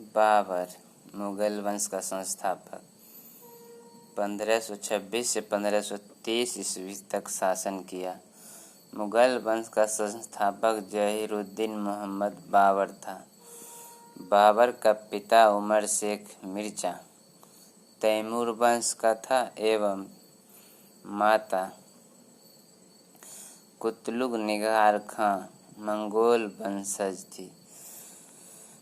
बाबर मुगल वंश का संस्थापक 1526 से 1530 ईस्वी तक शासन किया। मुगल वंश का संस्थापक जहीरुद्दीन मोहम्मद बाबर था। बाबर का पिता उमर शेख मिर्जा तैमूर वंश का था एवं माता कुतलुग निगार खां मंगोल वंशज थी।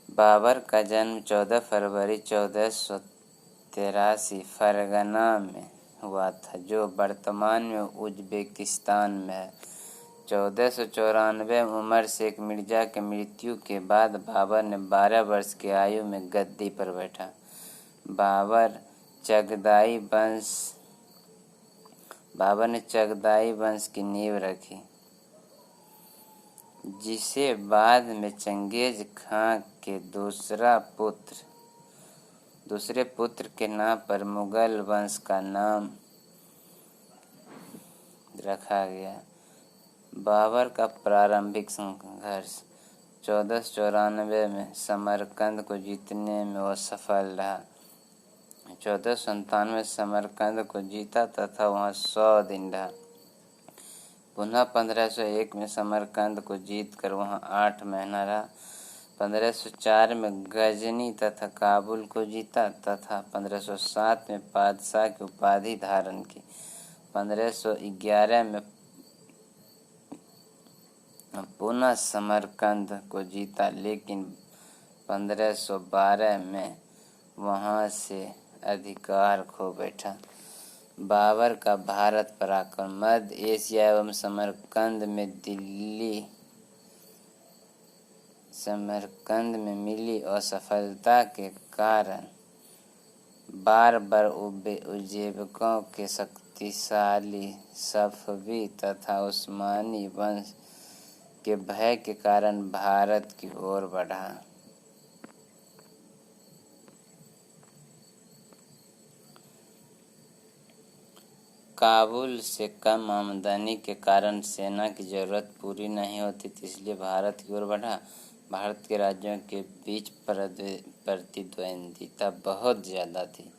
बाबर का जन्म 14 फरवरी 1483 फरगना में हुआ था, जो वर्तमान में उज्बेकिस्तान में है। 1494 में उमर शेख मिर्जा के मृत्यु के बाद बाबर ने 12 वर्ष की आयु में गद्दी पर बैठा। बाबर ने चगदाई वंश की नींव रखी, जिसे बाद में चंगेज खां के दूसरे पुत्र के नाम पर मुगल वंश का नाम रखा गया। बाबर का प्रारंभिक संघर्ष 1494 में समरकंद को जीतने में वह सफल रहा। 1497 में समरकंद को जीता तथा वहाँ 100 दिन रहा। पुनः 1501 में समरकंद को जीतकर वहाँ 8 महीना रहा। 1504 में गजनी तथा काबुल को जीता तथा 1507 में बादशाह की उपाधि धारण की। 1511 में पुनः समरकंद को जीता, लेकिन 1512 में वहाँ से अधिकार खो बैठा। बाबर का भारत पराक्रम मध्य एशिया एवं समरकंद में मिली असफलता के कारण बार उज़्बेकों के शक्तिशाली सफवी तथा उस्मानी वंश के भय के कारण भारत की ओर बढ़ा। काबुल से कम आमदनी के कारण सेना की जरूरत पूरी नहीं होती थी, इसलिए भारत की ओर बढ़ा। भारत के राज्यों के बीच प्रतिद्वंदिता बहुत ज़्यादा थी।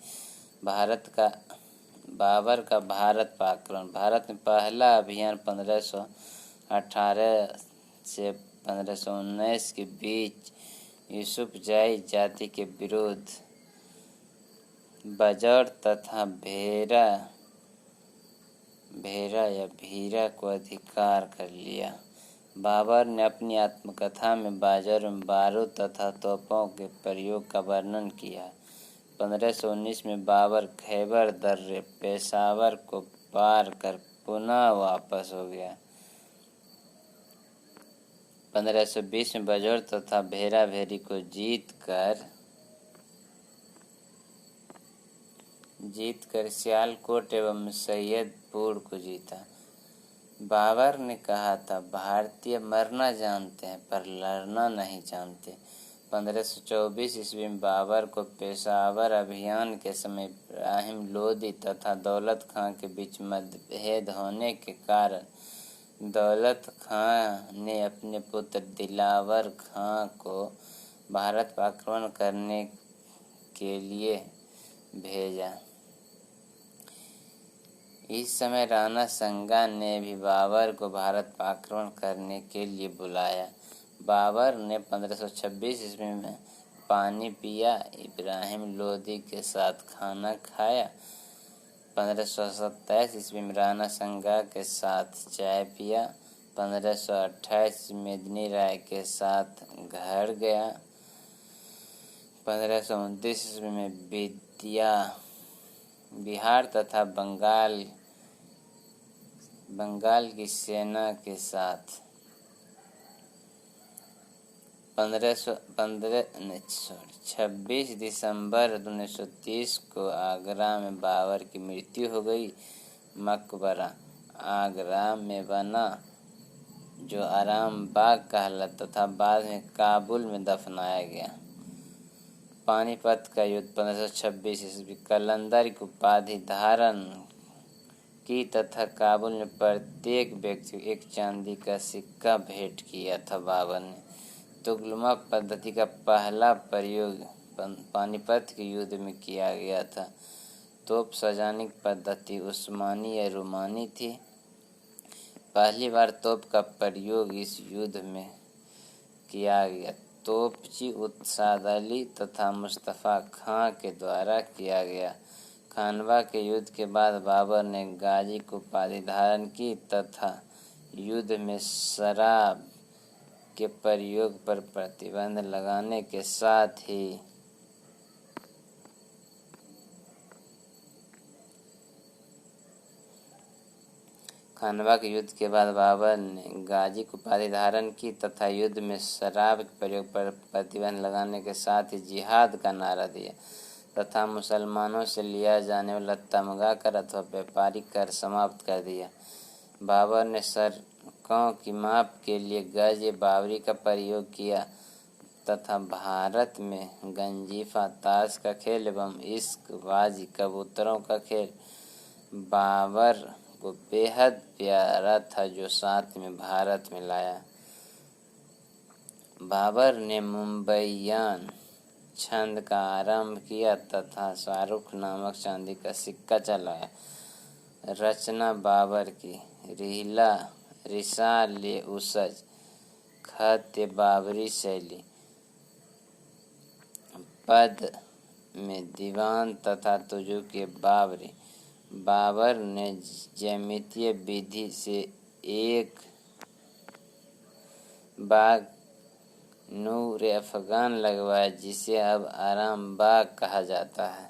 बाबर का भारत पराक्रम। भारत में पहला अभियान 1518 से 1519 के बीच यूसुफजाई जाति के विरुद्ध बजौर तथा भीरा को अधिकार कर लिया। बाबर ने अपनी आत्मकथा में बाजार में बारूद तथा तोपों के प्रयोग का वर्णन किया। 1519 में बाबर खैबर दर्रे पेशावर को पार कर पुनः वापस हो गया। 1520 में बजौर तथा भेरी को जीत कर सियालकोट एवं सैयदपुर को जीता। बाबर ने कहा था, भारतीय मरना जानते हैं पर लड़ना नहीं जानते। 1524 ईस्वी में बाबर को पेशावर अभियान के समय इब्राहिम लोदी तथा दौलत खां के बीच मतभेद होने के कारण दौलत खां ने अपने पुत्र दिलावर खां को भारत पर आक्रमण करने के लिए भेजा। इस समय राणा संगा ने भी बाबर को भारत पर आक्रमण करने के लिए बुलाया। बाबर ने 1526 ईस्वी में पानी पिया, इब्राहिम लोदी के साथ खाना खाया। 1527 ईस्वी में राणा संगा के साथ चाय पिया। 1528 मेदिनी राय के साथ घर गया। 1529 ईस्वी में बिहार तथा बंगाल की सेना के साथ 26 दिसंबर 1930 को आगरा में बाबर की मृत्यु हो गई। मकबरा आगरा में बना, जो आराम बाग कहलाता तथा बाद में काबुल में दफनाया गया। पानीपत का युद्ध 1526 ईस्वी कलंदर की उपाधि धारण की तथा काबुल में प्रत्येक व्यक्ति को एक चांदी का सिक्का भेंट किया था। बाबर ने तुगलमा पद्धति का पहला प्रयोग पानीपत के युद्ध में किया गया था। तोप सजाने की पद्धति उस्मानी या रोमानी थी। पहली बार तोप का प्रयोग इस युद्ध में किया गया। तोपची उत्साद अली तथा मुस्तफ़ा खां के द्वारा किया गया। खानवा के युद्ध के बाद बाबर ने गाजी की उपाधि धारण की तथा युद्ध में शराब के प्रयोग पर प्रतिबंध लगाने के साथ ही खानवा के युद्ध के बाद बाबर ने गाजी की उपाधि धारण की तथा युद्ध में शराब के प्रयोग पर प्रतिबंध लगाने के साथ ही जिहाद का नारा दिया तथा मुसलमानों से लिया जाने वाला तमगा कर अथवा व्यापारिक कर समाप्त कर दिया। बाबर ने सड़कों की माप के लिए गज बावरी का प्रयोग किया तथा भारत में गंजीफा, ताश का खेल एवं इश्कबाजी, कबूतरों का खेल बाबर को बेहद प्यारा था, जो साथ में भारत में लाया। बाबर ने मुंबईयान छंद का आरंभ किया तथा शाहरुख नामक चांदी का सिक्का चलाया। रचना बाबर की रिसाले उसज, खत बाबरी शैली, पद में दीवान तथा तुजुक बाबरी। बाबर ने ज्यामितीय विधि से एक बाग नूर अफगान लगवाया, जिसे अब आराम बाग कहा जाता है।